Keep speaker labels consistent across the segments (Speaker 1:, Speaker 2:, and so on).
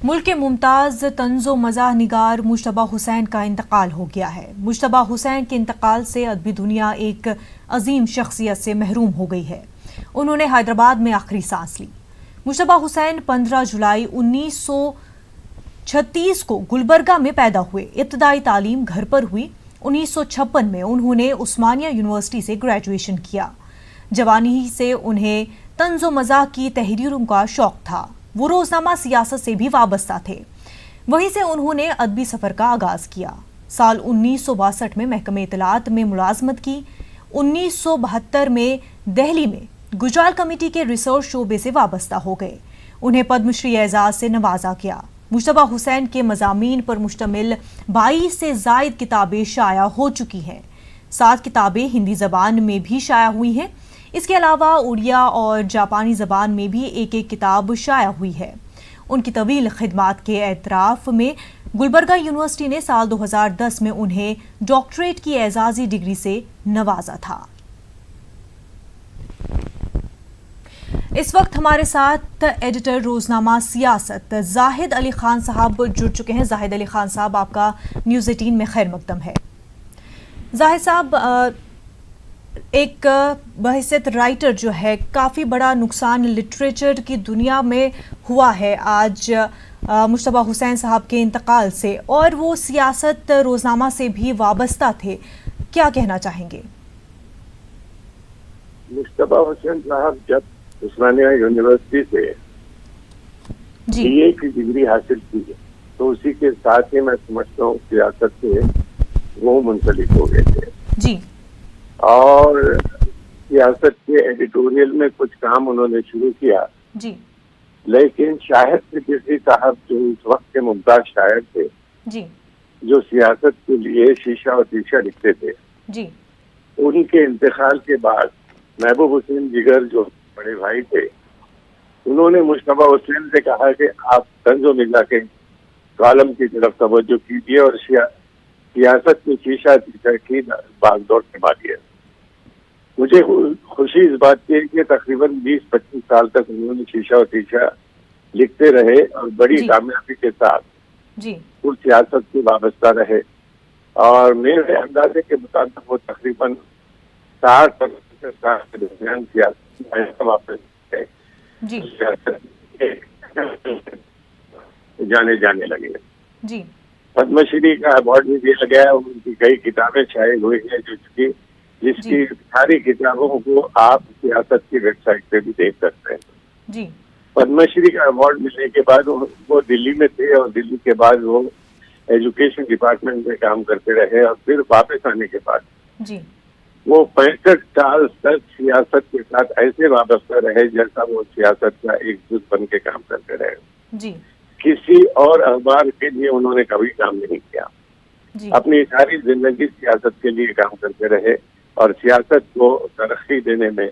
Speaker 1: ملک کے ممتاز طنز و مزاح نگار مجتبیٰ حسین کا انتقال ہو گیا ہے۔ مجتبیٰ حسین کے انتقال سے ادبی دنیا ایک عظیم شخصیت سے محروم ہو گئی ہے۔ انہوں نے حیدرآباد میں آخری سانس لی۔ مجتبیٰ حسین 15 جولائی 1936 کو گلبرگہ میں پیدا ہوئے۔ ابتدائی تعلیم گھر پر ہوئی۔ 1956 میں انہوں نے عثمانیہ یونیورسٹی سے گریجویشن کیا۔ جوانی ہی سے انہیں طنز و مزاح کی تحریروں کا شوق تھا۔ وہ روزنامہ سیاست سے بھی وابستہ تھے۔ وہیں سے انہوں نے ادبی سفر کا آغاز کیا۔ سال 1962 میں محکمہ اطلاعات میں ملازمت کی۔ 1972 میں دہلی میں گجرال کمیٹی کے ریسرچ شعبے سے وابستہ ہو گئے۔ انہیں پدم شری اعزاز سے نوازا گیا۔ مجتبیٰ حسین کے مضامین پر مشتمل 22 سے زائد کتابیں شائع ہو چکی ہیں۔ 7 کتابیں ہندی زبان میں بھی شائع ہوئی ہیں۔ اس کے علاوہ اڑیا اور جاپانی زبان میں بھی ایک کتاب شائع ہوئی ہے۔ ان کی طویل خدمات کے اعتراف میں گلبرگہ یونیورسٹی نے سال 2010 میں انہیں ڈاکٹریٹ کی اعزازی ڈگری سے نوازا تھا۔ اس وقت ہمارے ساتھ ایڈیٹر روزنامہ سیاست زاہد علی خان صاحب جڑ چکے ہیں۔ زاہد علی خان صاحب، آپ کا نیوز 18 میں خیر مقدم ہے۔ زاہد صاحب، ایک بحیثیت رائٹر جو ہے، کافی بڑا نقصان لٹریچر کی دنیا میں ہوا ہے آج مجتبیٰ حسین صاحب کے انتقال سے، اور وہ سیاست روزنامہ سے بھی وابستہ تھے۔ کیا کہنا چاہیں گے؟
Speaker 2: مجتبیٰ حسین صاحب جب عثمانیہ یونیورسٹی سے بی اے کی ڈگری حاصل کی تو اسی کے ساتھ ہی میں سمجھتا ہوں سیاست سے وہ منسلک ہو گئے تھے
Speaker 1: جی،
Speaker 2: اور سیاست کے ایڈیٹوریل میں کچھ کام انہوں نے شروع کیا
Speaker 1: جی،
Speaker 2: لیکن شاہد صدیقی صاحب جو اس وقت کے ممتاز شاعر تھے،
Speaker 1: جی،
Speaker 2: جو سیاست کے لیے شیشہ و تیشہ لکھتے تھے،
Speaker 1: جی،
Speaker 2: ان کے انتقال کے بعد محبوب حسین جگر جو بڑے بھائی تھے، انہوں نے مجتبیٰ حسین سے کہا کہ آپ طنز و مزاح کے کالم کی طرف توجہ کیجیے اور سیاست میں شیشہ تیشہ کی باغ دوڑ نبھائیے۔ مجھے خوشی اس بات کی ہے کہ تقریباً 20-25 سال تک انہوں نے شیشہ و تیشہ لکھتے رہے اور بڑی کامیابی کے ساتھ وہ سیاست سے وابستہ رہے، اور میرے اندازے کے مطابق وہ تقریباً 60 سال کے درمیان سیاست واپس جانے لگے۔
Speaker 1: جی،
Speaker 2: پدم شری کا ایوارڈ بھی دیا گیا، ان کی کئی کتابیں شائع ہوئی ہیں جس کی ساری کتابوں کو آپ سیاست کی ویب سائٹ پہ بھی دیکھ سکتے ہیں۔
Speaker 1: جی،
Speaker 2: پدم شری کا ایوارڈ ملنے کے بعد وہ دلی میں تھے، اور دلی کے بعد وہ ایجوکیشن ڈپارٹمنٹ میں کام کرتے رہے، اور پھر واپس آنے کے بعد
Speaker 1: جی،
Speaker 2: وہ 65 سال تک سیاست کے ساتھ ایسے وابستہ رہے جیسا وہ سیاست کا ایک جز بن کے کام کرتے رہے۔
Speaker 1: جی،
Speaker 2: کسی اور اخبار کے لیے انہوں نے کبھی کام نہیں کیا، اپنی ساری زندگی سیاست کے لیے کام کرتے رہے، اور سیاست کو ترقی دینے میں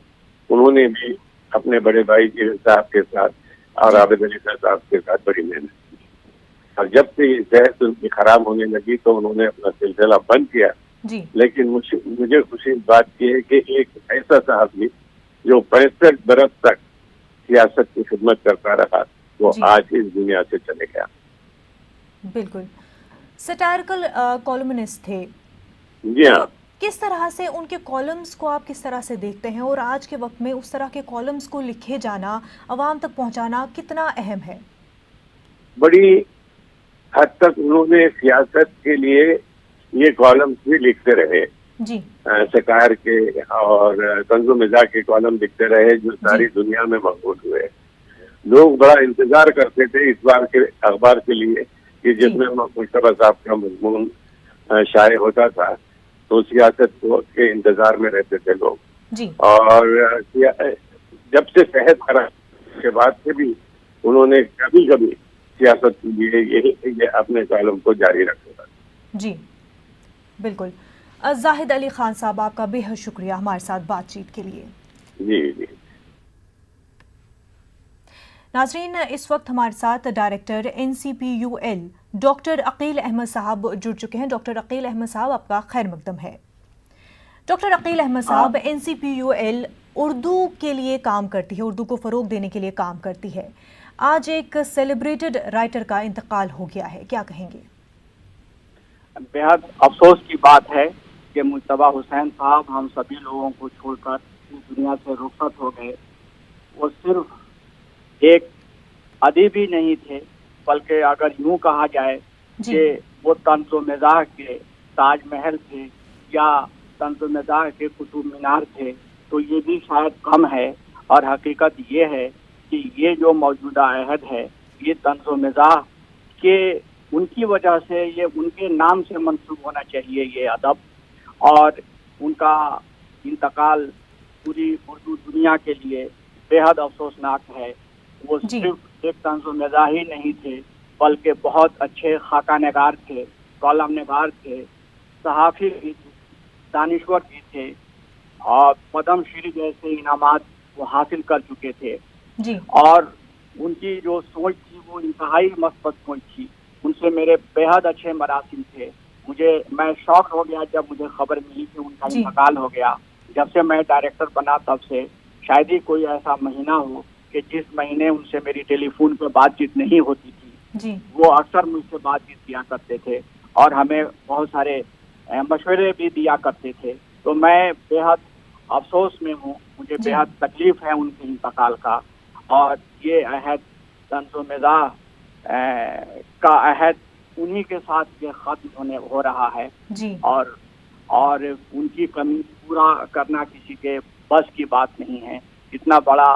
Speaker 2: انہوں نے بھی اپنے بڑے بھائی جگر صاحب کے ساتھ اور عابد علی صاحب کے ساتھ بڑی محنت کی، اور جب سے یہ صحت ان کی خراب ہونے لگی تو انہوں نے اپنا سلسلہ بند کیا۔ لیکن مجھے خوشی اس بات کی ہے کہ ایک ایسا صحافی جو 65 برس تک سیاست کی خدمت کرتا رہا وہ آج اس دنیا سے چلے گیا۔
Speaker 1: بالکل، سیٹائرکل کالمنسٹ تھے۔
Speaker 2: جی ہاں۔
Speaker 1: کس طرح سے ان کے کالمز کو آپ کس طرح سے دیکھتے ہیں، اور آج کے وقت میں اس طرح کے کالمز کو لکھے جانا، عوام تک پہنچانا کتنا اہم ہے؟
Speaker 2: بڑی حد تک انہوں نے سیاست کے لیے یہ کالمز بھی لکھتے رہے، سٹائر کے اور طنز و مزاح کے کالم لکھتے رہے جو ساری دنیا میں مقبول ہوئے۔ لوگ بڑا انتظار کرتے تھے اس بار کے اخبار کے لیے کہ جس میں مجتبیٰ صاحب کا مضمون شائع ہوتا تھا، تو سیاست کے انتظار میں رہتے تھے لوگ، اور جب سے صحت خراب کے بعد سے بھی انہوں نے کبھی کبھی سیاست کے لیے یہ اپنے کالم کو جاری رکھا۔
Speaker 1: جی بالکل۔ زاہد علی خان صاحب، آپ کا بے حد شکریہ ہمارے ساتھ بات چیت کے لیے۔
Speaker 2: جی جی
Speaker 1: ناظرین، اس وقت ہمارے ساتھ director NCPUL doctor Aqeel Ahmad sahib جڑ چکے ہیں۔ ڈاکٹر عقیل احمد صاحب، آپ کا خیر مقدم ہے۔ ڈاکٹر عقیل احمد صاحب، NCPUL اردو کے لیے کام کرتی ہے، اردو کو فروغ دینے کے لیے کام کرتی ہے۔ آج ایک سیلیبریٹڈ رائٹر کا انتقال ہو گیا ہے، کیا کہیں گے؟
Speaker 3: بےحد افسوس کی بات ہے کہ مجتبیٰ حسین صاحب ہم سبھی لوگوں کو چھوڑ کر اس دنیا سے رخصت ہو گئے۔ وہ صرف ایک ادیب ہی نہیں تھے، بلکہ اگر یوں کہا جائے
Speaker 1: جی
Speaker 3: کہ وہ طنز و مزاح کے تاج محل تھے یا طنز و مزاح کے قطب مینار تھے تو یہ بھی شاید کم ہے، اور حقیقت یہ ہے کہ یہ جو موجودہ عہد ہے یہ طنز و مزاح کے ان کی وجہ سے، یہ ان کے نام سے منسوب ہونا چاہیے یہ ادب، اور ان کا انتقال پوری اردو دنیا کے لیے بے حد افسوسناک ہے۔ وہ
Speaker 1: جی
Speaker 3: صرف ایک طنز و مزاح ہی نہیں تھے بلکہ بہت اچھے خاکہ نگار تھے، کالم نگار تھے، صحافی بھی تھے، دانشور بھی تھے، اور پدم شری جیسے انعامات وہ حاصل کر چکے تھے،
Speaker 1: جی
Speaker 3: اور ان کی جو سوچ تھی وہ انتہائی مثبت سوچ تھی۔ ان سے میرے بے حد اچھے مراسم تھے۔ میں شاک ہو گیا جب مجھے خبر ملی کہ ان کا
Speaker 1: جی
Speaker 3: انتقال ہو گیا۔ جب سے میں ڈائریکٹر بنا تب سے شاید ہی کوئی ایسا مہینہ ہو کہ جس مہینے ان سے میری ٹیلی فون پہ بات چیت نہیں ہوتی تھی۔
Speaker 1: جی
Speaker 3: وہ اکثر مجھ سے بات چیت کیا کرتے تھے اور ہمیں بہت سارے مشورے بھی دیا کرتے تھے۔ تو میں بے حد افسوس میں ہوں، مجھے
Speaker 1: جی
Speaker 3: بے حد تکلیف ہے ان کے انتقال کا، اور یہ عہد طنز و مزاح کا عہد انہی کے ساتھ یہ ختم ہو رہا ہے،
Speaker 1: جی
Speaker 3: اور ان کی کمی پورا کرنا کسی کے بس کی بات نہیں ہے۔ اتنا بڑا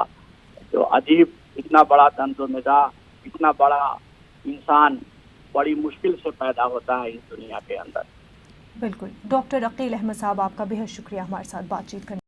Speaker 3: جو ادیب، اتنا بڑا طنز و مزاح، اتنا بڑا انسان بڑی مشکل سے پیدا ہوتا ہے اس دنیا کے اندر۔
Speaker 1: بالکل۔ ڈاکٹر عقیل احمد صاحب، آپ کا بے حد شکریہ ہمارے ساتھ بات چیت کرنے